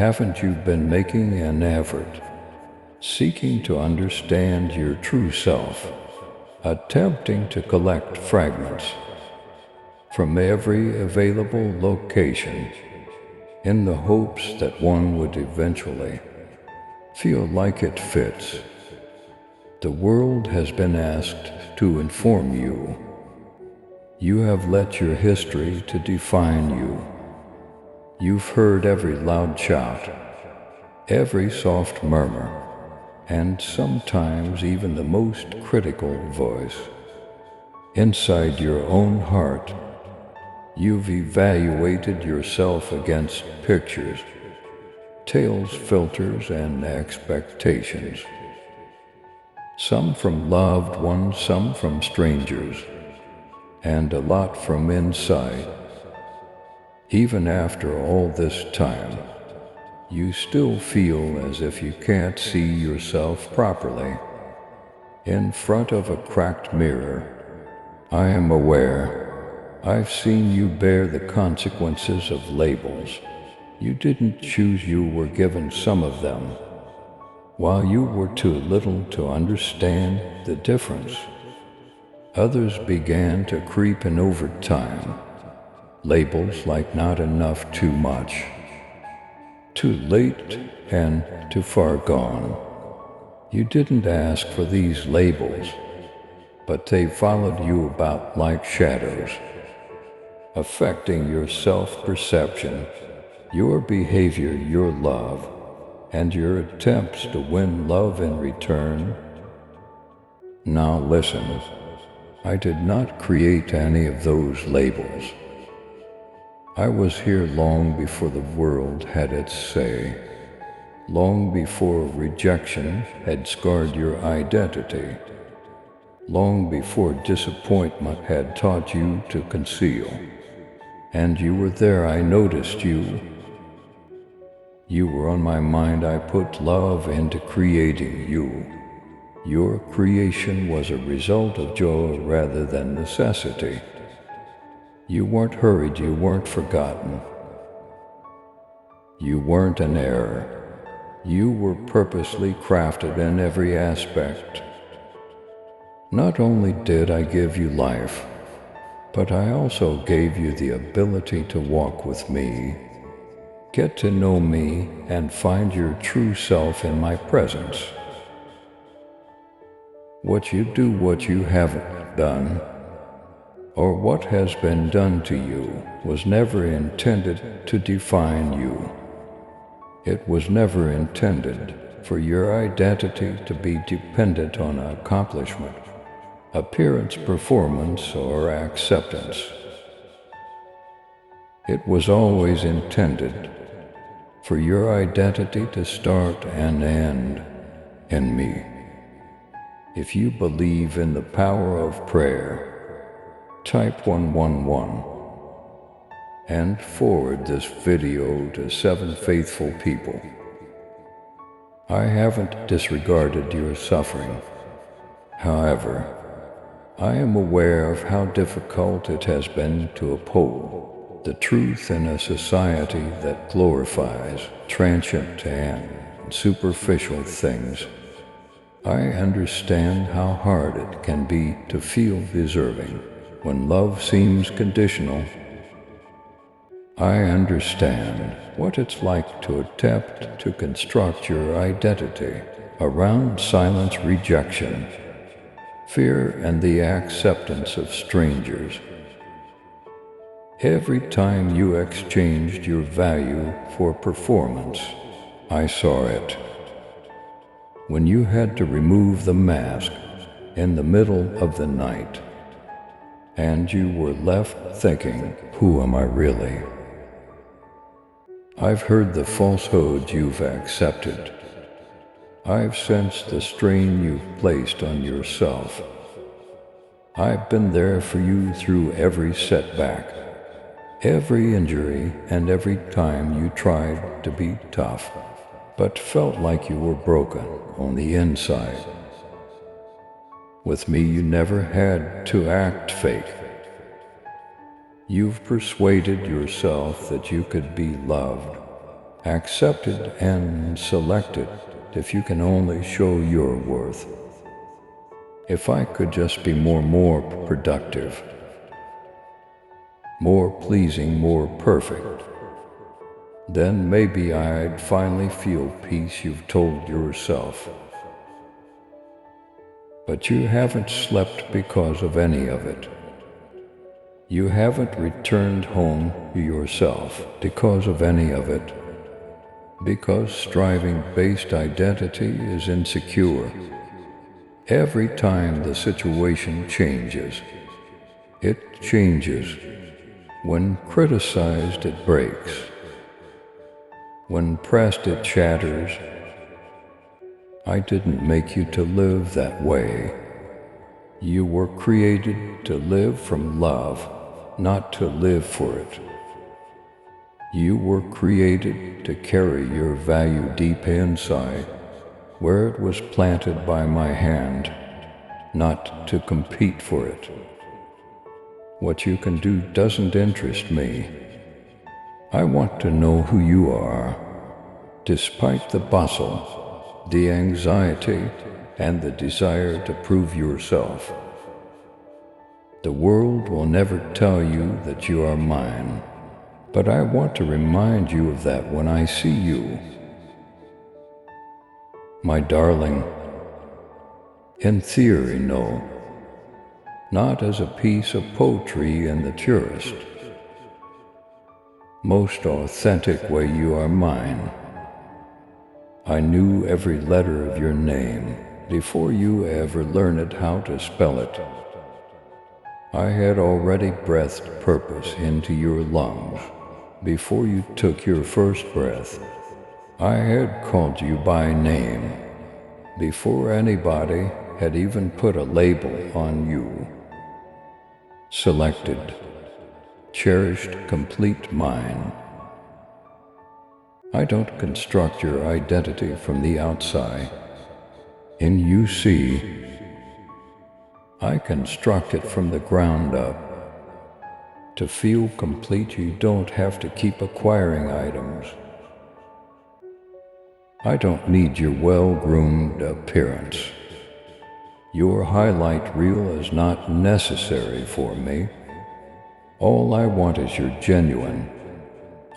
Haven't you been making an effort, seeking to understand your true self, attempting to collect fragments from every available location in the hopes that one would eventually feel like it fits? The world has been asked to inform you. You have let your history to define you. You've heard every loud shout, every soft murmur, and sometimes even the most critical voice. Inside your own heart, you've evaluated yourself against pictures, tales, filters, and expectations. Some from loved ones, some from strangers, and a lot from inside. Even after all this time, you still feel as if you can't see yourself properly. In front of a cracked mirror, I am aware. I've seen you bear the consequences of labels. You didn't choose, you were given some of them, while you were too little to understand the difference. Others began to creep in over time. Labels like not enough, too much, too late, and too far gone. You didn't ask for these labels, but they followed you about like shadows, affecting your self-perception, your behavior, your love, and your attempts to win love in return. Now listen, I did not create any of those labels. I was here long before the world had its say, long before rejection had scarred your identity, long before disappointment had taught you to conceal. And you were there, I noticed you. You were on my mind, I put love into creating you. Your creation was a result of joy rather than necessity. You weren't hurried, you weren't forgotten. You weren't an error. You were purposely crafted in every aspect. Not only did I give you life, but I also gave you the ability to walk with me, get to know me, and find your true self in my presence. What you do, what you haven't done, or what has been done to you, was never intended to define you. It was never intended for your identity to be dependent on accomplishment, appearance, performance, or acceptance. It was always intended for your identity to start and end in me. If you believe in the power of prayer, type 111 and forward this video to 7 faithful people. I haven't disregarded your suffering. However, I am aware of how difficult it has been to uphold the truth in a society that glorifies transient and superficial things. I understand how hard it can be to feel deserving when love seems conditional. I understand what it's like to attempt to construct your identity around silence, rejection, fear, and the acceptance of strangers. Every time you exchanged your value for performance, I saw it. When you had to remove the mask in the middle of the night, and you were left thinking, who am I really? I've heard the falsehoods you've accepted. I've sensed the strain you've placed on yourself. I've been there for you through every setback, every injury, and every time you tried to be tough, but felt like you were broken on the inside. With me, you never had to act fake. You've persuaded yourself that you could be loved accepted and selected if you can only show your worth. If I could just be more productive, more pleasing, more perfect, then maybe I'd finally feel peace you've told yourself. But you haven't slept because of any of it. You haven't returned home to yourself because of any of it. Because striving-based identity is insecure. Every time the situation changes, it changes. When criticized, it breaks. When pressed, it shatters. I didn't make you to live that way. You were created to live from love, not to live for it. You were created to carry your value deep inside, where it was planted by my hand, not to compete for it. What you can do doesn't interest me. I want to know who you are, despite the bustle, the anxiety, and the desire to prove yourself. The world will never tell you that you are mine, but I want to remind you of that when I see you. My darling, in theory, no, not as a piece of poetry in the tourist. Most authentic way you are mine. I knew every letter of your name before you ever learned how to spell it. I had already breathed purpose into your lungs before you took your first breath. I had called you by name before anybody had even put a label on you. Selected, cherished, complete mine. I don't construct your identity from the outside. In you see, I construct it from the ground up. To feel complete, you don't have to keep acquiring items. I don't need your well-groomed appearance. Your highlight reel is not necessary for me. All I want is your genuine,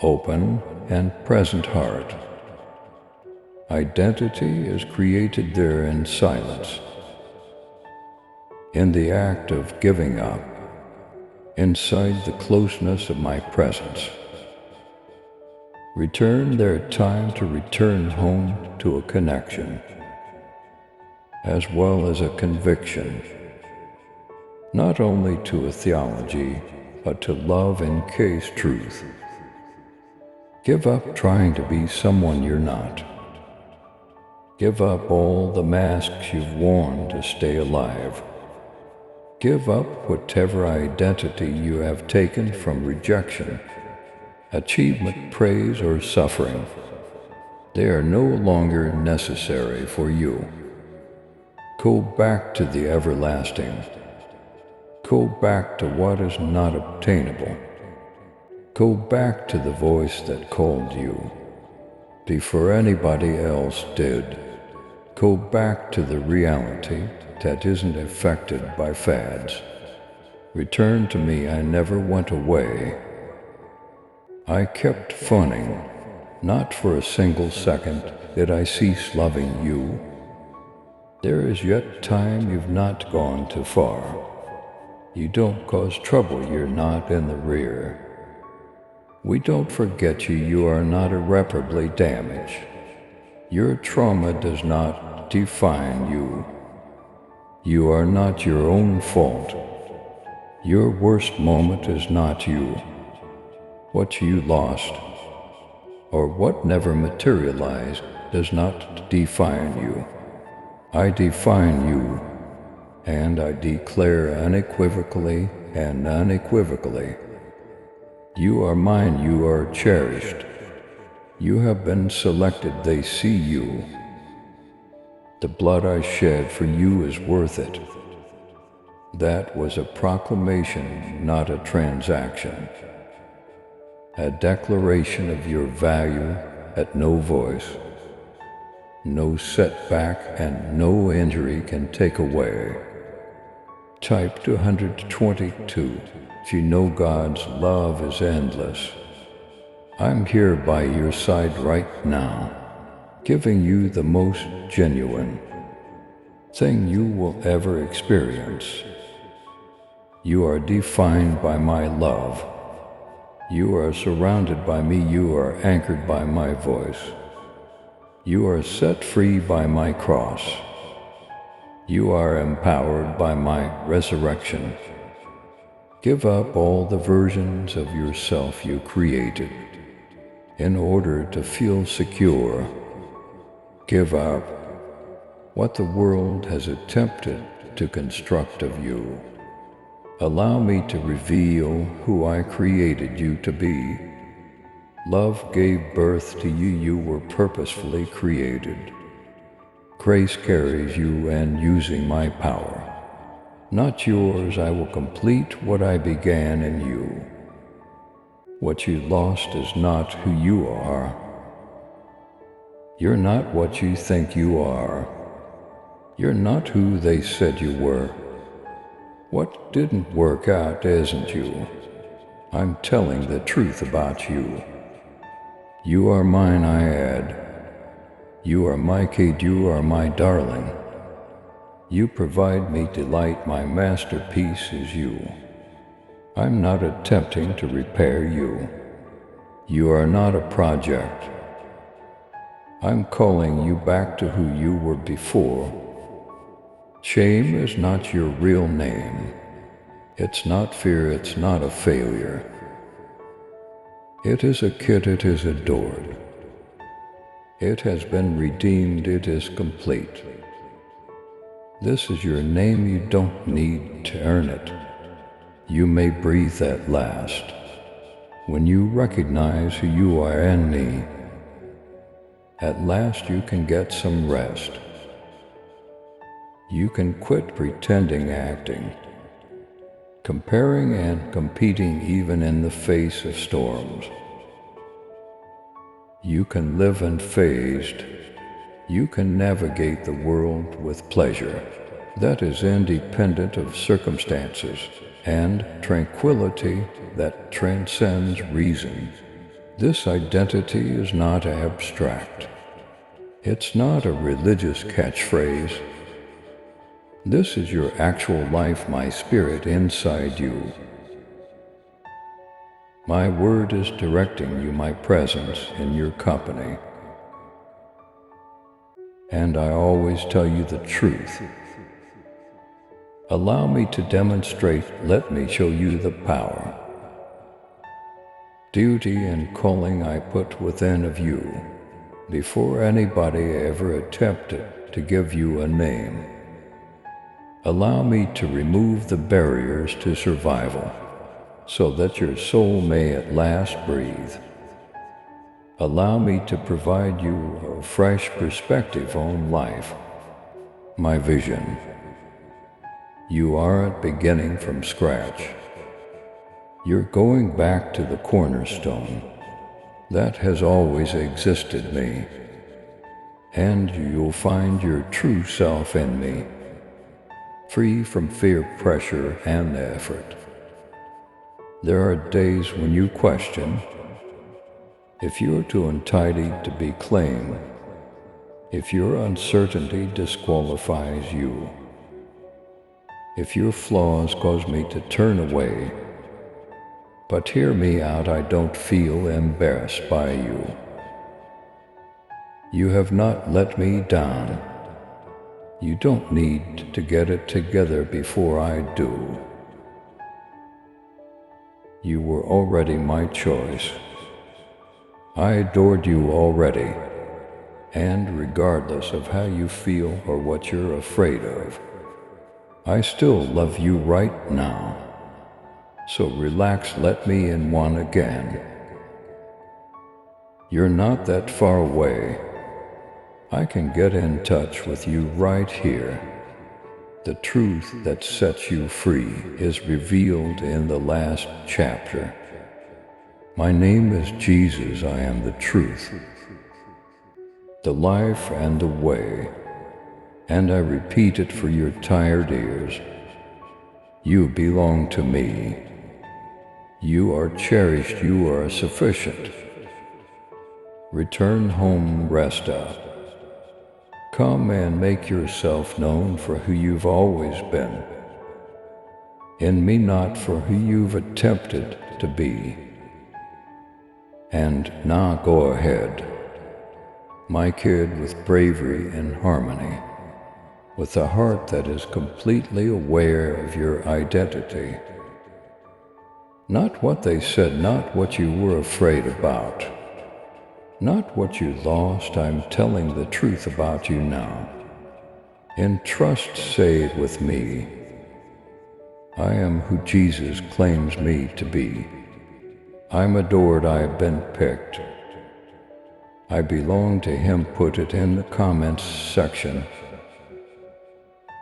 open, and present heart. Identity is created there in silence, in the act of giving up, inside the closeness of my presence. Return their time to return home to a connection, as well as a conviction, not only to a theology, but to love and case truth. Give up trying to be someone you're not. Give up all the masks you've worn to stay alive. Give up whatever identity you have taken from rejection, achievement, praise, or suffering. They are no longer necessary for you. Go back to the everlasting. Go back to what is not obtainable. Go back to the voice that called you before anybody else did. Go back to the reality that isn't affected by fads. Return to me. I never went away. I kept funning. Not for a single second did I cease loving you. There is yet time. You've not gone too far. You don't cause trouble. You're not in the rear. We don't forget you. You are not irreparably damaged. Your trauma does not define you. You are not your own fault. Your worst moment is not you. What you lost, or what never materialized, does not define you. I define you, and I declare unequivocally and unequivocally, you are mine, you are cherished. You have been selected, they see you. The blood I shed for you is worth it. That was a proclamation, not a transaction. A declaration of your value at no voice, no setback, and no injury can take away. Type 222 if you know God's love is endless. I'm here by your side right now, giving you the most genuine thing you will ever experience. You are defined by my love. You are surrounded by me. You are anchored by my voice. You are set free by my cross. You are empowered by my resurrection. Give up all the versions of yourself you created in order to feel secure. Give up what the world has attempted to construct of you. Allow me to reveal who I created you to be. Love gave birth to you. You were purposefully created. Grace carries you, and using my power, not yours, I will complete what I began in you. What you lost is not who you are. You're not what you think you are. You're not who they said you were. What didn't work out isn't you. I'm telling the truth about you. You are mine, I add. You are my kid, you are my darling. You provide me delight, my masterpiece is you. I'm not attempting to repair you. You are not a project. I'm calling you back to who you were before. Shame is not your real name. It's not fear, it's not a failure. It is a kid, it is adored. It has been redeemed, it is complete. This is your name, you don't need to earn it. You may breathe at last. When you recognize who you are in me, at last you can get some rest. You can quit pretending, acting, comparing and competing even in the face of storms. You can live unfazed. You can navigate the world with pleasure that is independent of circumstances and tranquility that transcends reason. This identity is not abstract. It's not a religious catchphrase. This is your actual life, my spirit inside you. My word is directing you, my presence in your company. And I always tell you the truth. Allow me to demonstrate, let me show you the power. Duty and calling I put within of you before anybody ever attempted to give you a name. Allow me to remove the barriers to survival so that your soul may at last breathe. Allow me to provide you a fresh perspective on life, my vision. You aren't beginning from scratch. You're going back to the cornerstone that has always existed me, and you'll find your true self in me, free from fear, pressure, and effort. There are days when you question if you're too untidy to be claimed, if your uncertainty disqualifies you, if your flaws cause me to turn away. But hear me out, I don't feel embarrassed by you. You have not let me down. You don't need to get it together before I do. You were already my choice. I adored you already, and regardless of how you feel or what you're afraid of, I still love you right now. So relax, let me in one again. You're not that far away. I can get in touch with you right here. The truth that sets you free is revealed in the last chapter. My name is Jesus, I am the truth. the life and the way, and I repeat it for your tired ears. You belong to me. You are cherished, you are sufficient. Return home, rest up. Come and make yourself known for who you've always been. In me, not for who you've attempted to be. And now go ahead, my kid, with bravery and harmony, with a heart that is completely aware of your identity. Not what they said, not what you were afraid about, not what you lost. I'm telling the truth about you now. In trust, say it with me. I am who Jesus claims me to be. I'm adored, I've been picked. I belong to Him. Put it in the comments section.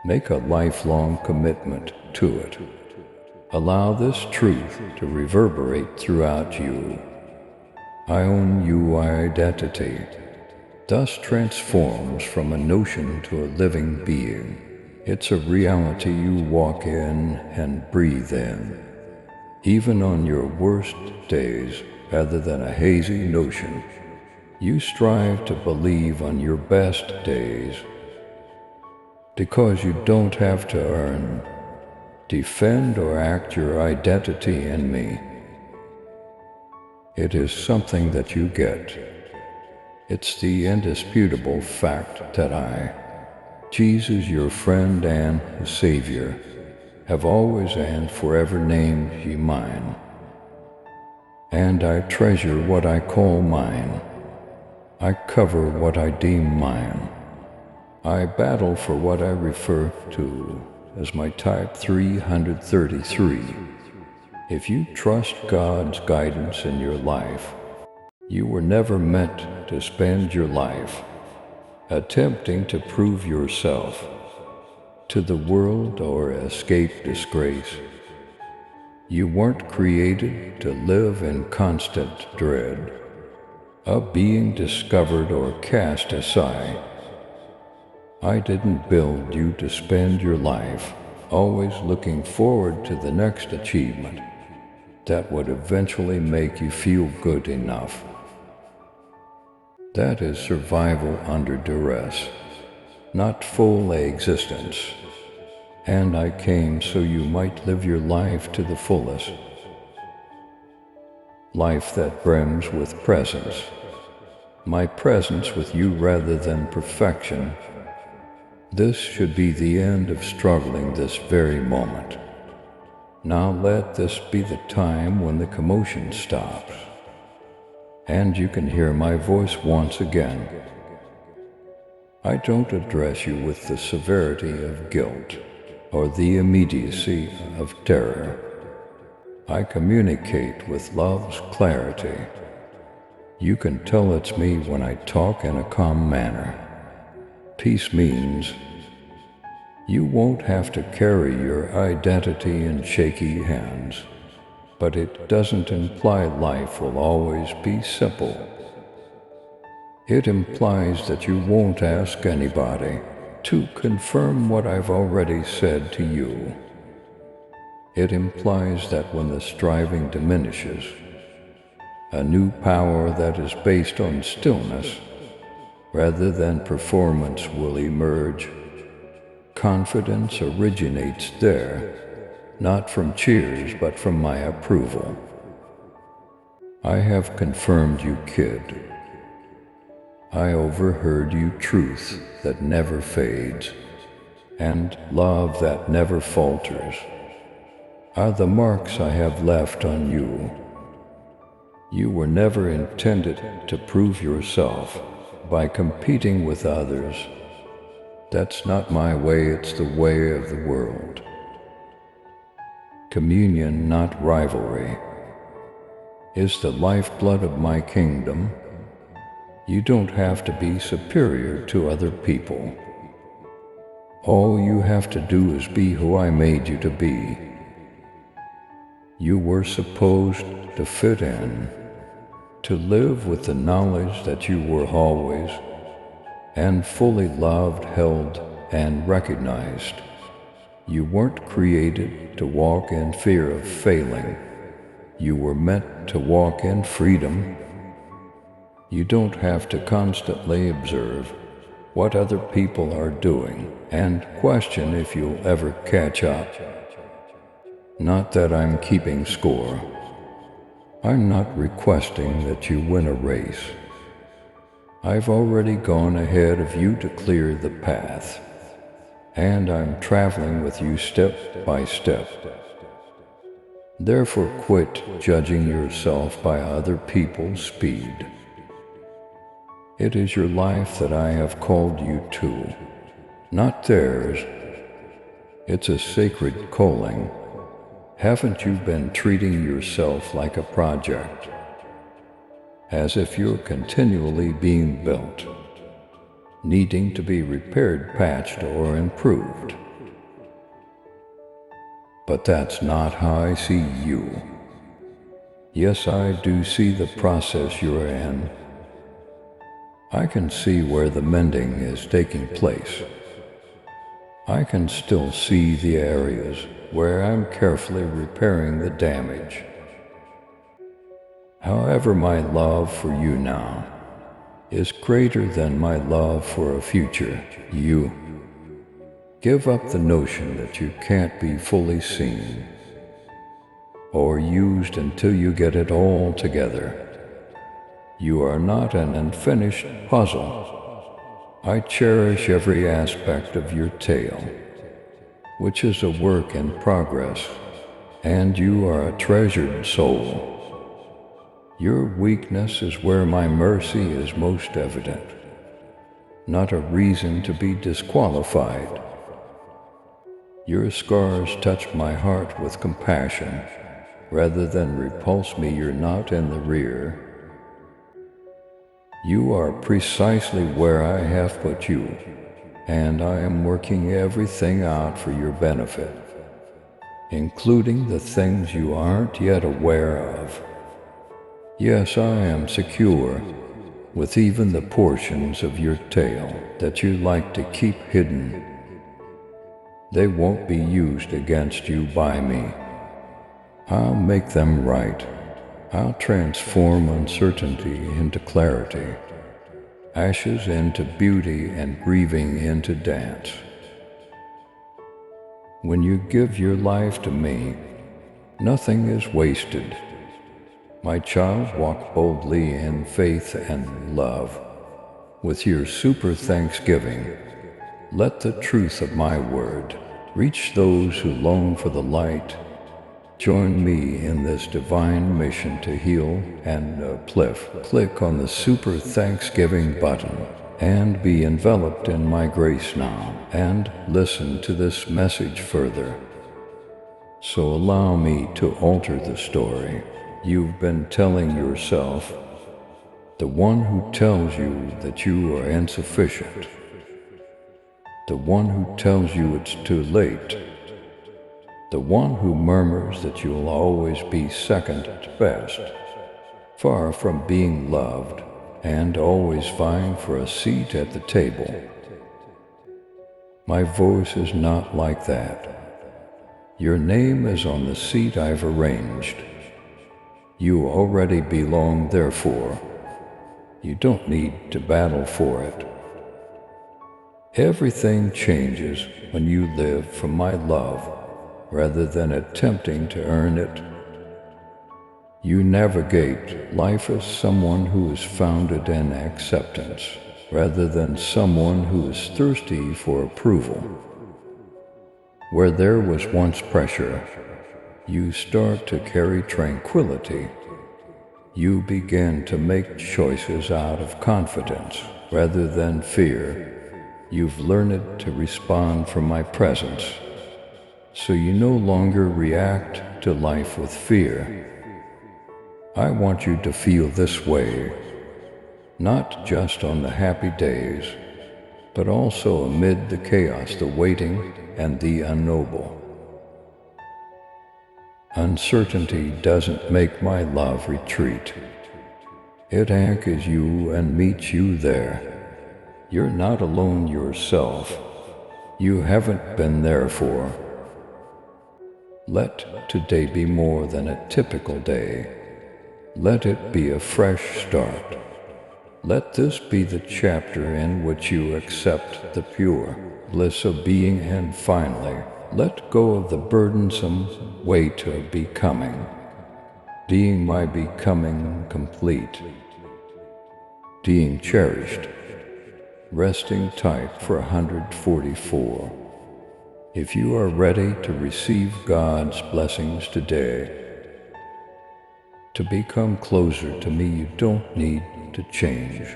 Make a lifelong commitment to it. Allow this truth to reverberate throughout you. I own you identity, thus transforms from a notion to a living being. It's a reality you walk in and breathe in, even on your worst days, rather than a hazy notion. You strive to believe on your best days, because you don't have to earn, defend, or act your identity in me. It is something that you get. It's the indisputable fact that I, Jesus, your friend and Savior, have always and forever named ye mine. And I treasure what I call mine. I cover what I deem mine. I battle for what I refer to as my type 333. If you trust God's guidance in your life, you were never meant to spend your life attempting to prove yourself to the world or escape disgrace. You weren't created to live in constant dread of being discovered or cast aside. I didn't build you to spend your life always looking forward to the next achievement that would eventually make you feel good enough. That is survival under duress, not full existence. And I came so you might live your life to the fullest. Life that brims with presence. My presence with you rather than perfection. This should be the end of struggling this very moment. Now let this be the time when the commotion stops, and you can hear my voice once again. I don't address you with the severity of guilt or the immediacy of terror. I communicate with love's clarity. You can tell it's me when I talk in a calm manner. Peace means you won't have to carry your identity in shaky hands, but it doesn't imply life will always be simple. It implies that you won't ask anybody to confirm what I've already said to you. It implies that when the striving diminishes, a new power that is based on stillness rather than performance will emerge. Confidence originates there, not from cheers, but from my approval. I have confirmed you, kid. I overheard you truth that never fades, and love that never falters, are the marks I have left on you. You were never intended to prove yourself by competing with others. That's not my way, it's the way of the world. Communion, not rivalry, is the lifeblood of my kingdom. You don't have to be superior to other people. All you have to do is be who I made you to be. You were supposed to fit in, to live with the knowledge that you were always and fully loved, held, and recognized. You weren't created to walk in fear of failing. You were meant to walk in freedom. You don't have to constantly observe what other people are doing and question if you'll ever catch up. Not that I'm keeping score. I'm not requesting that you win a race. I've already gone ahead of you to clear the path, and I'm traveling with you step by step. Therefore, quit judging yourself by other people's speed. It is your life that I have called you to, not theirs. It's a sacred calling. Haven't you been treating yourself like a project, as if you're continually being built, needing to be repaired, patched, or improved? But that's not how I see you. Yes, I do see the process you're in. I can see where the mending is taking place. I can still see the areas where I'm carefully repairing the damage. However, my love for you now is greater than my love for a future you. Give up the notion that you can't be fully seen or used until you get it all together. You are not an unfinished puzzle. I cherish every aspect of your tale, which is a work in progress, and you are a treasured soul. Your weakness is where my mercy is most evident, not a reason to be disqualified. Your scars touch my heart with compassion, rather than repulse me. You're not in the rear. You are precisely where I have put you, and I am working everything out for your benefit, including the things you aren't yet aware of. Yes, I am secure with even the portions of your tale that you like to keep hidden. They won't be used against you by me. I'll make them right. I'll transform uncertainty into clarity, ashes into beauty, and grieving into dance. When you give your life to me, nothing is wasted. My child, walk boldly in faith and love. With your super thanksgiving, let the truth of my word reach those who long for the light. Join me in this divine mission to heal and uplift. Click on the Super Thanksgiving button and be enveloped in my grace now, and listen to this message further. So allow me to alter the story you've been telling yourself, the one who tells you that you are insufficient, the one who tells you it's too late, the one who murmurs that you'll always be second at best, far from being loved and always vying for a seat at the table. My voice is not like that. Your name is on the seat I've arranged. You already belong, therefore you don't need to battle for it. Everything changes when you live from my love rather than attempting to earn it. You navigate life as someone who is founded in acceptance rather than someone who is thirsty for approval. Where there was once pressure, you start to carry tranquility. You begin to make choices out of confidence rather than fear. You've learned to respond from my presence, so you no longer react to life with fear. I want you to feel this way, not just on the happy days, but also amid the chaos, the waiting, and the unknowable. Uncertainty doesn't make my love retreat. It anchors you and meets you there. You're not alone yourself. You haven't been there for. Let today be more than a typical day. Let it be a fresh start. Let this be the chapter in which you accept the pure bliss of being, and finally, let go of the burdensome weight of becoming. Being my becoming complete. Being cherished. Resting tight for 144. If you are ready to receive God's blessings today, to become closer to me, you don't need to change.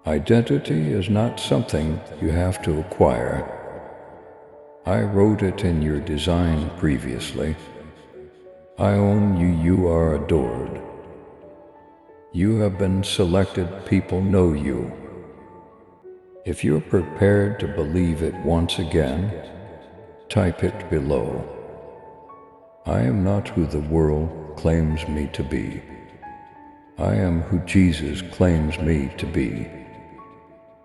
Identity is not something you have to acquire. I wrote it in your design previously. I own you, you are adored. You have been selected, people know you. If you're prepared to believe it once again, type it below. I am not who the world claims me to be. I am who Jesus claims me to be.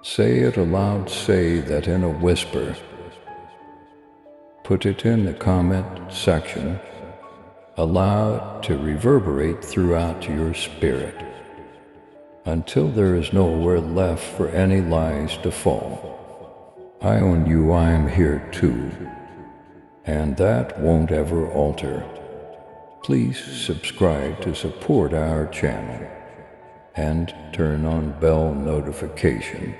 Say it aloud, say that in a whisper. Put it in the comment section. Allow it to reverberate throughout your spirit until there is nowhere left for any lies to fall. I own you, I am here too, and that won't ever alter. Please subscribe to support our channel and turn on bell notification.